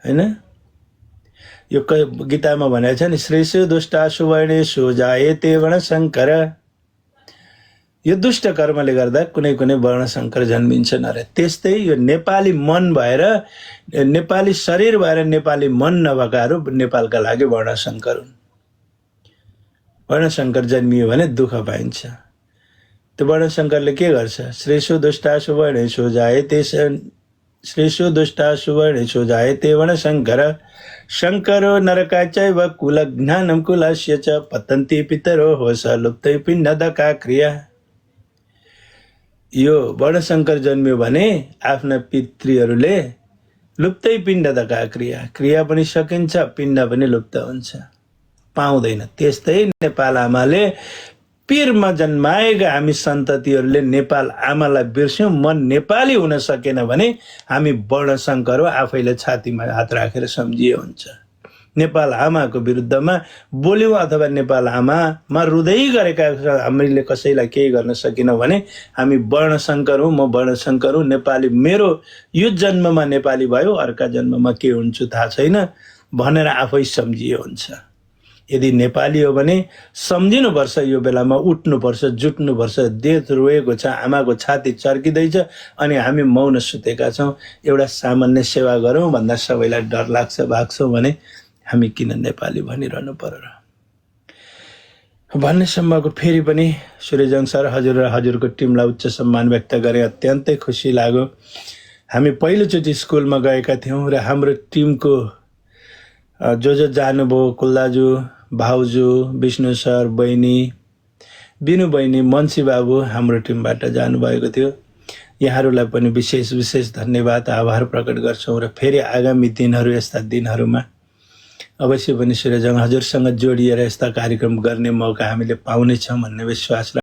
हैन? यो गीतामा भनेको छ नि, श्रेषु दुष्टासु वर्णेषु जायते वर्णशङ्कर। यो दुष्ट कर्मले गर्दा कुनै कुनै वर्णशङ्कर जन्मिन्छन् अरे। त्यस्तै यो नेपाली मन भएर, नेपाली शरीर भएर नेपाली मन नभएकाहरू नेपालका लागि वर्णशङ्कर हुन्। वर्णशङ्कर जन्मियो भने दुःख पाइन्छ। त्यो वर्णशङ्करले के गर्छ? श्रेषु दुष्टासु वर्णेषु जायते, श्रेषु दुष्टासु वर्णेषु जायते वर्णशङ्कर, शङ्करो नरकाचैव कुलज्ञानं कुलस्य च पतन्ति पितरो होस लुप्तै पिण्डदका क्रिया। यो वर्णशङ्कर जन्मियो भने आफ्ना पितृहरूले लुप्तै पिण्डदका क्रिया पनि सकिन्छ, पिण्ड पनि लुप्त हुन्छ, पाउँदैन। त्यस्तै नेपाल आमाले पिरमा जन्माएका हामी सन्ततिहरूले नेपाल आमालाई बिर्स्यौँ, मन नेपाली हुन सकेन भने हामी वर्णशङ्कर हो, आफैले छातीमा हात राखेर सम्झिए हुन्छ। नेपाल आमाको विरुद्धमा बोल्यौँ अथवा नेपाल आमामा रुँदै गरेका हामीले कसैलाई केही गर्न सकिनौँ भने हामी वर्णशङ्कर हौँ, म वर्णशङ्कर हौँ, नेपाली मेरो यो जन्ममा नेपाली भयो, अर्का जन्ममा के हुन्छु थाहा छैन भनेर आफै सम्झिए हुन्छ। यदि नेपाली हो भने सम्झिनुपर्छ, यो बेलामा उठ्नुपर्छ, जुट्नुपर्छ। देश रोएको छ, आमाको छाती चर्किँदैछ अनि हामी मौन सुतेका छौँ। एउटा सामान्य सेवा गरौँ भन्दा सबैलाई डर लाग्छ, भाग्छौँ भने हामी किन नेपाली भनिरहनु पर्यो र भन्ने सम्मको फेरि पनि सूर्यजङ सर, हजुर र हजुरको टिमलाई उच्च सम्मान व्यक्त गरे। अत्यन्तै खुसी लाग्यो। हामी पहिलोचोटि स्कुलमा गएका थियौँ र हाम्रो टिमको जो जानुभयो, कुलदाजु, भाउजू, विष्णु सर, बहिनी, बिनु बहिनी, मन्सी बाबु हाम्रो टिमबाट जानुभएको थियो। यहाँहरूलाई पनि विशेष धन्यवाद, आभार प्रकट गर्छौँ र फेरि आगामी दिनहरू, यस्ता दिनहरूमा अवश्य पनि सूर्यजङ हजुरसँग जोडिएर यस्ता कार्यक्रम गर्ने मौका हामीले पाउनेछौँ भन्ने विश्वास